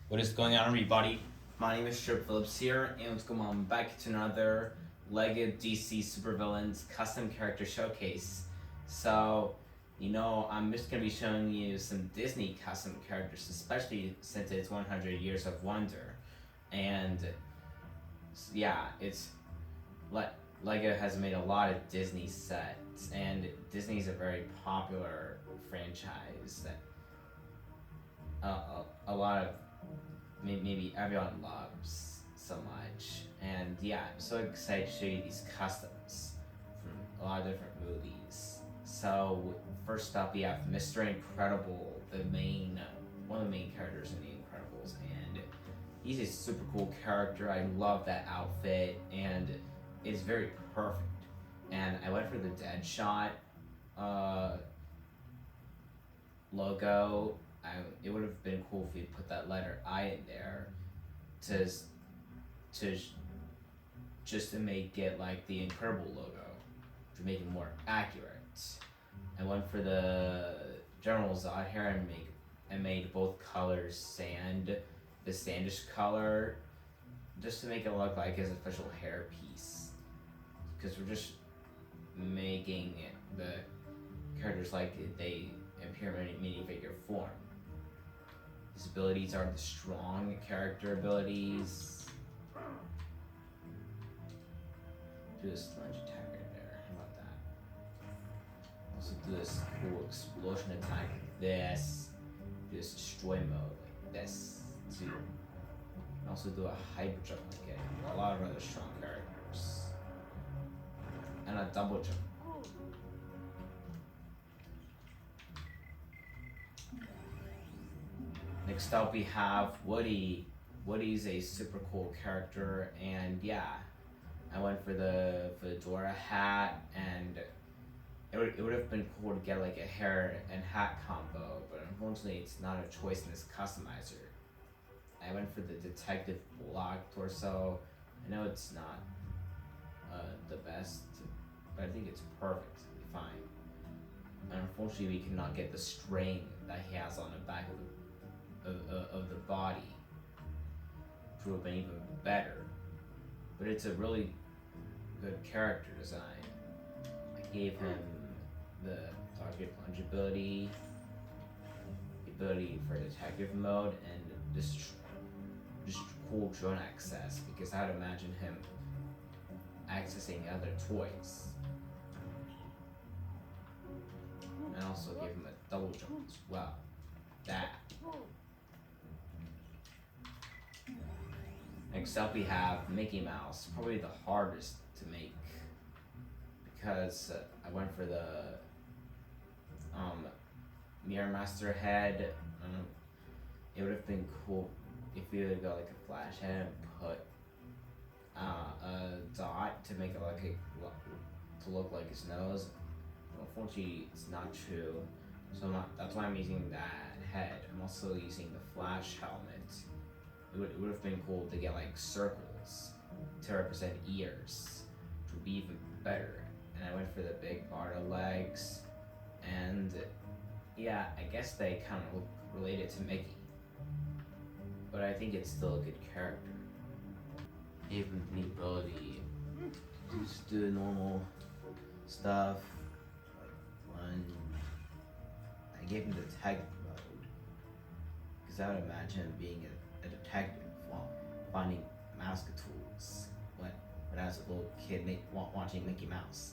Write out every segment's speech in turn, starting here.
What is going on, everybody? My name is Strip Phillips here, and let's go on back to another LEGO DC Supervillains Custom Character Showcase. So, I'm just going to be showing you some Disney custom characters, especially since it's 100 Years of Wonder. And, yeah, LEGO has made a lot of Disney sets, and Disney's a very popular franchise that a lot of maybe everyone loves so much. And yeah, I'm so excited to show you these customs from a lot of different movies. So first up, we have Mr. Incredible, one of the main characters in The Incredibles, and he's a super cool character. I love that outfit, and it's very perfect. And I went for the Deadshot uh, logo. It would have been cool if you put that letter I in there to to just to make it like the Incredible logo, to make it more accurate. I went for the General Zod hair and made both colors sand, the sandish color, just to make it look like his official hair piece. Because we're just making the characters like they appear in minifigure form. His abilities are the strong character abilities. Do this lunge attack right there. How about that? Also do this cool explosion attack like this. Do this destroy mode like this too. And also do a hyper jump like it. A lot of other strong characters. And a double jump. Next up we have Woody. Woody's a super cool character, and yeah, I went for the fedora hat, and it would have been cool to get like a hair and hat combo, but unfortunately it's not a choice in this customizer. I went for the detective block torso. I know it's not the best, but I think it's perfectly fine. And unfortunately we cannot get the string that he has on the back of the body, which would have been even better. But it's a really good character design. I gave him the target plunge ability, the ability for detective mode, and this cool drone access, because I'd imagine him accessing other toys. And I also gave him a double jump as well. That. Next up we have Mickey Mouse, probably the hardest to make, because I went for the Mirror Master head. It would have been cool if we would go like a flash head and put a dot to make it to look like his nose. Unfortunately, it's not true, so that's why I'm using that head. I'm also using the Flash helmet. It would have been cool to get like circles to represent ears, which would be even better. And I went for the big Barda legs, and yeah, I guess they kind of look related to Mickey, but I think it's still a good character. Gave him the ability to just do normal stuff, like lunge. I gave him the detective mode, because I would imagine him being a detective while finding mouse tools when I was a little kid watching Mickey Mouse.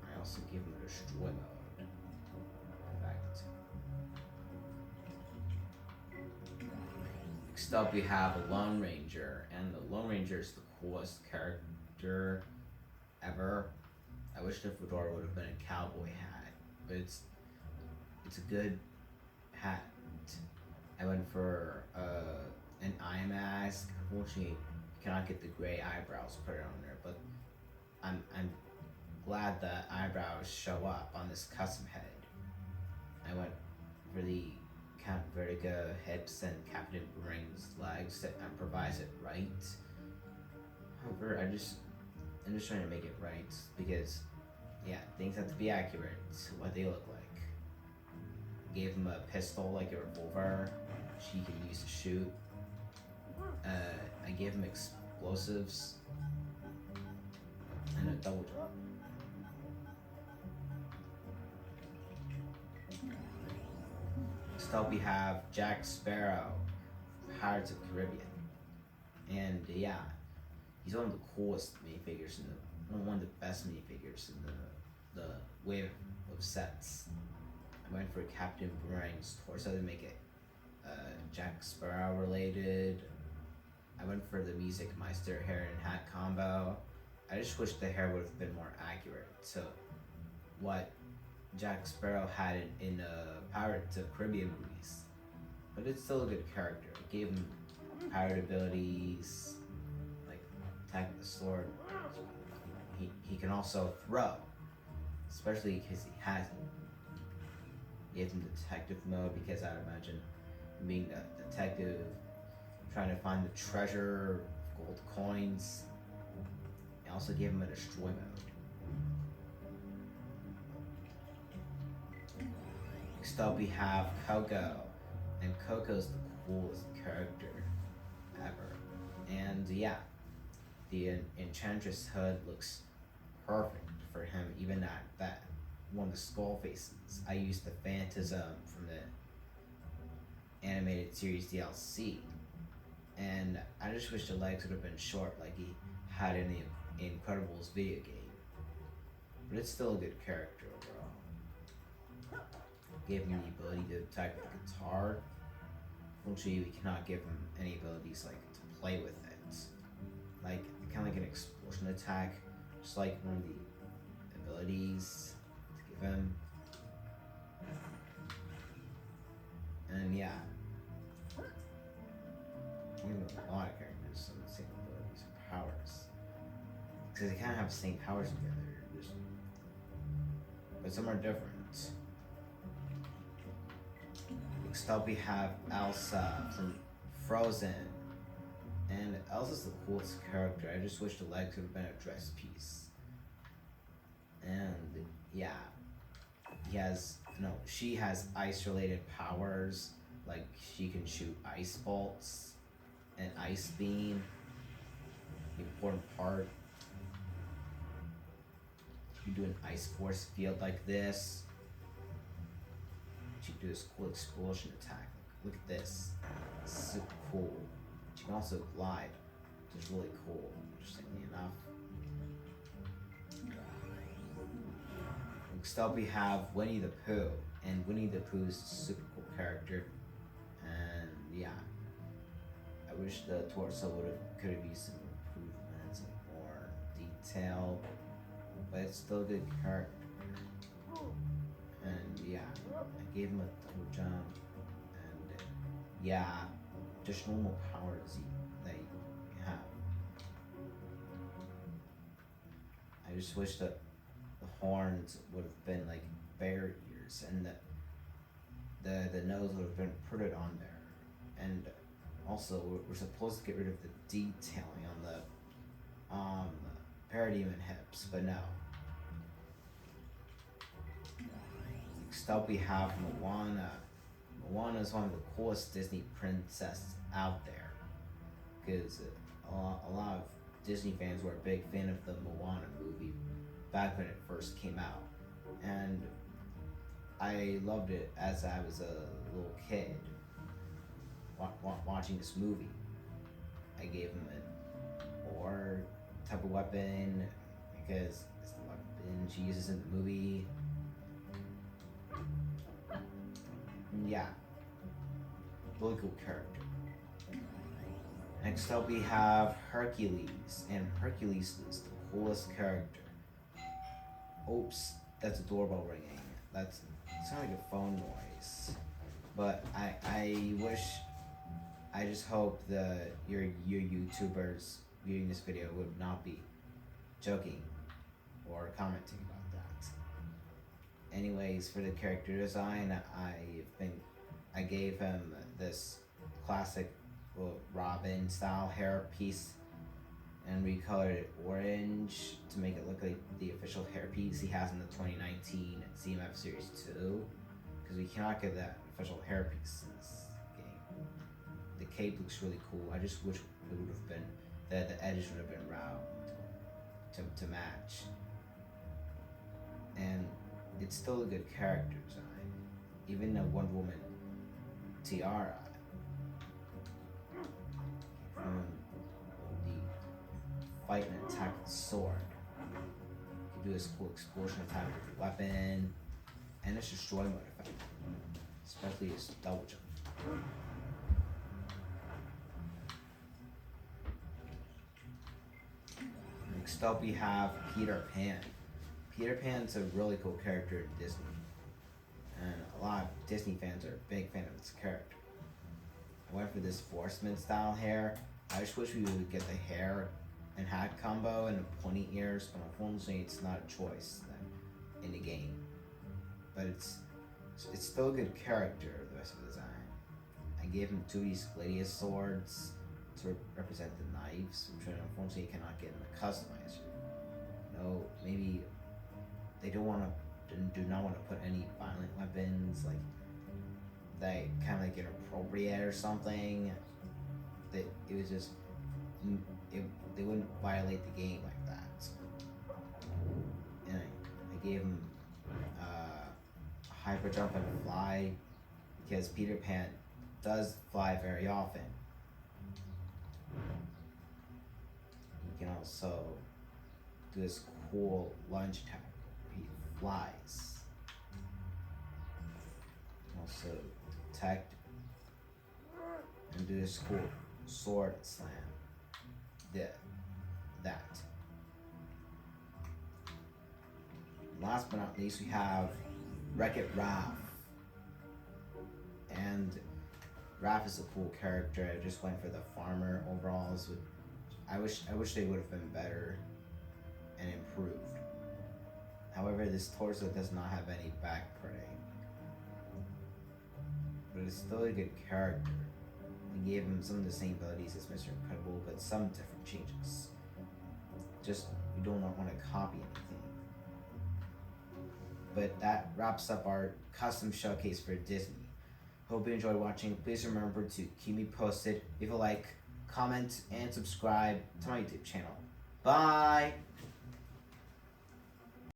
I also give him a destroy mode. In fact, next up we have a Lone Ranger, and the Lone Ranger is the coolest character ever. I wish the fedora would have been a cowboy hat, but it's a good hat. I went for an eye mask. Unfortunately, you cannot get the gray eyebrows put on there, but I'm glad the eyebrows show up on this custom head. I went for the Count Vertigo hips and Captain Boomerang's legs to improvise it right. However, I'm just trying to make it right, because yeah, things have to be accurate to what they look like. gave him a pistol, like a revolver, she could use to shoot. I gave him explosives and a double jump. Next up we have Jack Sparrow, Pirates of the Caribbean, and yeah, he's one of the coolest minifigures in one of the best minifigures in the wave of sets. I went for Captain Boomerang's torso to make it Jack Sparrow related. I went for the Music Meister hair and hat combo. I just wish the hair would have been more accurate to what Jack Sparrow had in Pirates of the Caribbean movies. But it's still a good character. It gave him pirate abilities, like attack with the sword. He can also throw, especially because he has it. Gave him detective mode because I'd imagine being a detective, trying to find the treasure of gold coins. I also gave him a destroy mode. Next up we have Coco, and Coco's the coolest character ever. And yeah, the Enchantress hood looks perfect for him, even that one of the skull faces. I used the Phantasm from the animated series DLC, and I just wish the legs would have been short like he had in the Incredibles video game. But it's still a good character overall. Gave him the ability to attack with the guitar. Unfortunately, we cannot give him any abilities like to play with it. Like kind of like an explosion attack, just like one of the abilities to give him. And yeah, we have a lot of characters some of the same abilities and powers, because they kind of have the same powers together, but some are different. Next up we have Elsa from Frozen, and Elsa's the coolest character. I just wish the legs would have been a dress piece. And yeah, she has ice related powers, like she can shoot ice bolts and ice beam. The important part, you do an ice force field like this. She can do this cool explosion attack. Look at this. This is super cool. She can also glide, which is really cool, interestingly enough. Next up we have Winnie the Pooh, and Winnie the Pooh is a super cool character. And yeah, I wish the torso could have used some improvements, like more detail, but it's still a good character. And yeah, I gave him a double jump, and yeah, just normal powers that you have. I just wish that the horns would have been like bear ears, and the nose would have been printed on there. And also, we're supposed to get rid of the detailing on the parademon hips, but no. Next up we have Moana. Moana is one of the coolest Disney princesses out there, because a lot of Disney fans were a big fan of the Moana movie back when it first came out, and I loved it as I was a little kid watching this movie. I gave him an oar type of weapon because it's the weapon she uses in the movie. And yeah, really cool character. Next up we have Hercules, and Hercules is the coolest character. Oops, that's a doorbell ringing. That's sounded like a phone noise. But I just hope your YouTubers viewing this video would not be joking or commenting about that. Anyways, for the character design, I gave him this classic Robin style hair piece and recolored it orange to make it look like the official hairpiece he has in the 2019 CMF Series 2, because we cannot get that official hairpiece in this game. The cape looks really cool. I just wish it would have been that the edges would have been round to match. And it's still a good character design. Even a Wonder Woman tiara. From the fight and attack with the sword. You can do this cool explosion attack with the weapon. And its destroy mode effect. Especially its double jump. Next up we have Peter Pan. Peter Pan's a really cool character in Disney. And a lot of Disney fans are a big fan of this character. I went for this Forceman style hair. I just wish we would get the hair and hat combo and the pointy ears, but unfortunately it's not a choice in the game. But it's still a good character, the rest of the design. I gave him two of these Gladius swords to represent the knives, which unfortunately you cannot get in the customizer. No, maybe they do not want to put any violent weapons like that kind of like inappropriate or something. That it was just they wouldn't violate the game like that. And I gave him hyper jump and fly because Peter Pan does fly very often. You can also do this cool lunge attack where he flies. Also protect and do this cool sword slam. That. Last but not least, we have Wreck-It Ralph. And Ralph is a cool character. I just went for the farmer overalls. I wish they would have been better and improved. However, this torso does not have any back printing. But it's still a good character. I gave him some of the same abilities as Mr. Incredible, but some different changes. Just, we do not want to copy anything. But that wraps up our custom showcase for Disney. Hope you enjoyed watching. Please remember to keep me posted. Leave a like, comment, and subscribe to my YouTube channel. Bye!